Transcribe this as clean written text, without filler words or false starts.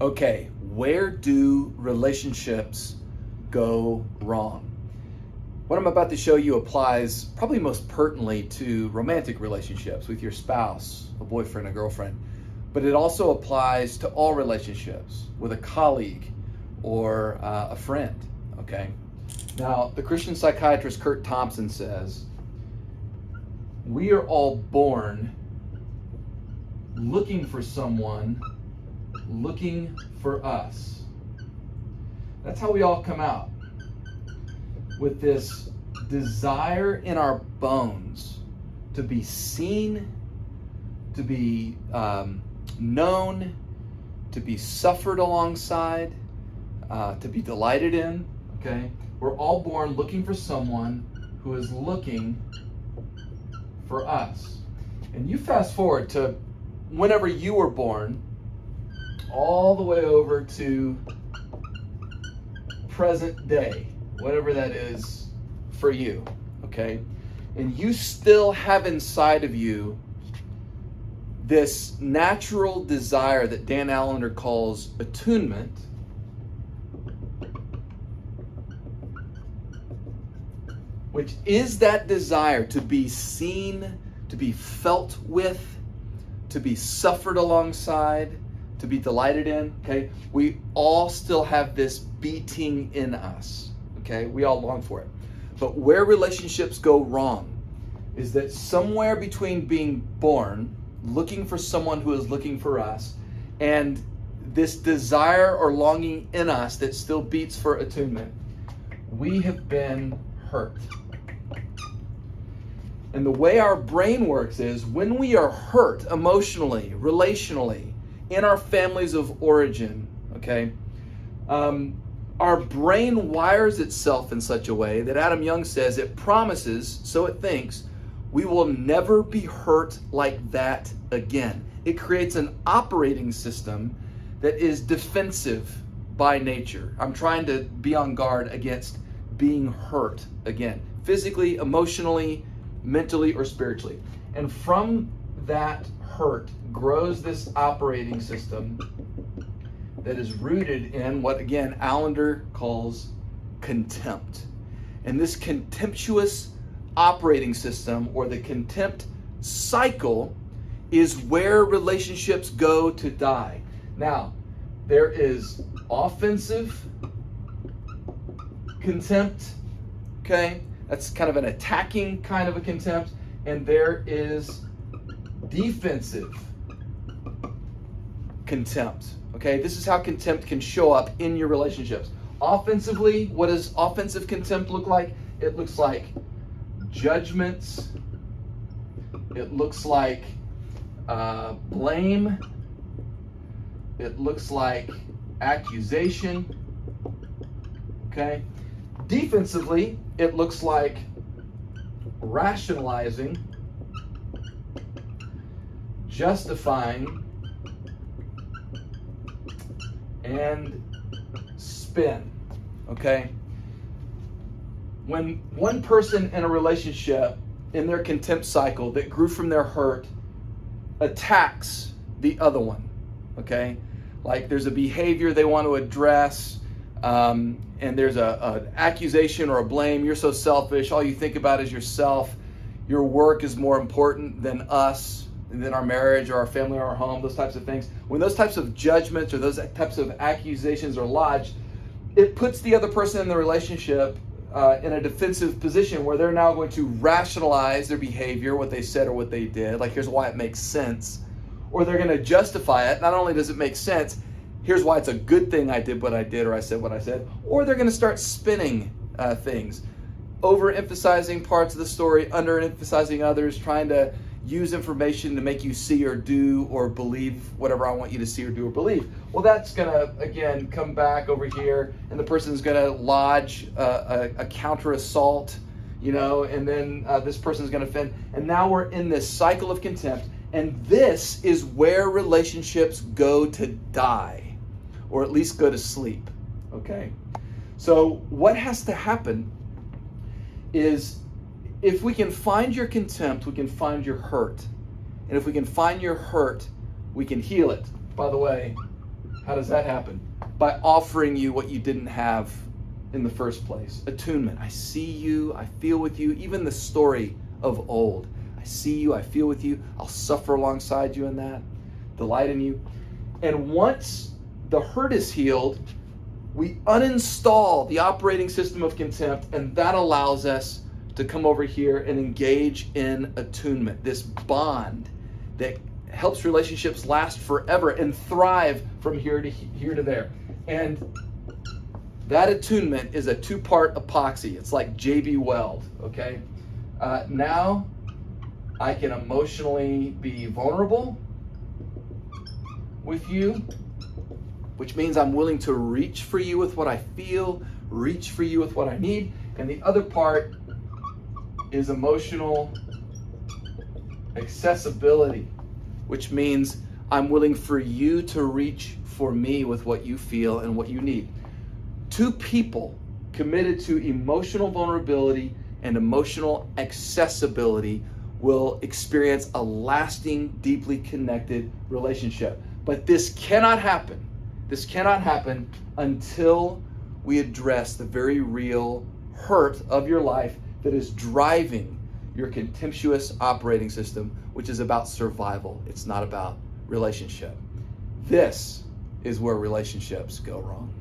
Okay, where do relationships go wrong? What I'm about to show you applies probably most pertinently to romantic relationships with your spouse, a boyfriend, a girlfriend, but it also applies to all relationships with a colleague or a friend, okay? Now, the Christian psychiatrist Curt Thompson says, we are all born looking for someone looking for us. That's how we all come out, with this desire in our bones to be seen, to be known, to be suffered alongside, to be delighted in, okay? We're all born looking for someone who is looking for us. And you fast forward to whenever you were born, all the way over to present day, whatever that is for you, okay? And you still have inside of you this natural desire that Dan Allender calls attunement, which is that desire to be seen, to be felt with, to be suffered alongside, to be delighted in, okay? We all still have this beating in us, okay? We all long for it. But where relationships go wrong is that somewhere between being born, looking for someone who is looking for us, and this desire or longing in us that still beats for attunement, we have been hurt. And the way our brain works is when we are hurt emotionally, relationally, in our families of origin, okay, our brain wires itself in such a way that Adam Young says it promises, so it thinks, we will never be hurt like that again. It creates an operating system that is defensive by nature. I'm trying to be on guard against being hurt again, physically, emotionally, mentally, or spiritually. And from that hurt grows this operating system that is rooted in what, again, Allender calls contempt. And this contemptuous operating system, or the contempt cycle, is where relationships go to die. Now, there is offensive contempt, okay? That's kind of an attacking kind of a contempt. And there is defensive contempt, okay? This is how contempt can show up in your relationships. Offensively, what does offensive contempt look like? It looks like judgments. It looks like blame. It looks like accusation, okay? Defensively, it looks like rationalizing, justifying, and spin, okay? When one person in a relationship, in their contempt cycle that grew from their hurt, attacks the other one, okay? Like there's a behavior they want to address, and there's an accusation or a blame. You're so selfish. All you think about is yourself. Your work is more important than us, and than our marriage or our family or our home, those types of things. When those types of judgments or those types of accusations are lodged, it puts the other person in the relationship in a defensive position where they're now going to rationalize their behavior, what they said or what they did. Like, here's why it makes sense. Or they're going to justify it. Not only does it make sense, here's why it's a good thing I did what I did or I said what I said. Or they're going to start spinning things, overemphasizing parts of the story, underemphasizing others, trying to use information to make you see or do or believe whatever I want you to see or do or believe. Well, that's going to, again, come back over here, and the person's going to lodge a counter assault, and then this person's going to offend. And now we're in this cycle of contempt, and this is where relationships go to die, or at least go to sleep, okay? So what has to happen is, if we can find your contempt, we can find your hurt. And if we can find your hurt, we can heal it. By the way, How does that happen? By offering you what you didn't have in the first place. Attunement. I see you, I feel with you. Even the story of old. I see you, I feel with you. I'll suffer alongside you in that. Delight in you. And once the hurt is healed, we uninstall the operating system of contempt, and that allows us to come over here and engage in attunement, this bond that helps relationships last forever and thrive from here to there. And that attunement is a two-part epoxy. It's like JB Weld, okay? Now I can emotionally be vulnerable with you, which means I'm willing to reach for you with what I feel, reach for you with what I need. And the other part is emotional accessibility, which means I'm willing for you to reach for me with what you feel and what you need. Two people committed to emotional vulnerability and emotional accessibility will experience a lasting, deeply connected relationship. But this cannot happen. This cannot happen until we address the very real hurt of your life that is driving your contemptuous operating system, which is about survival. It's not about relationship. This is where relationships go wrong.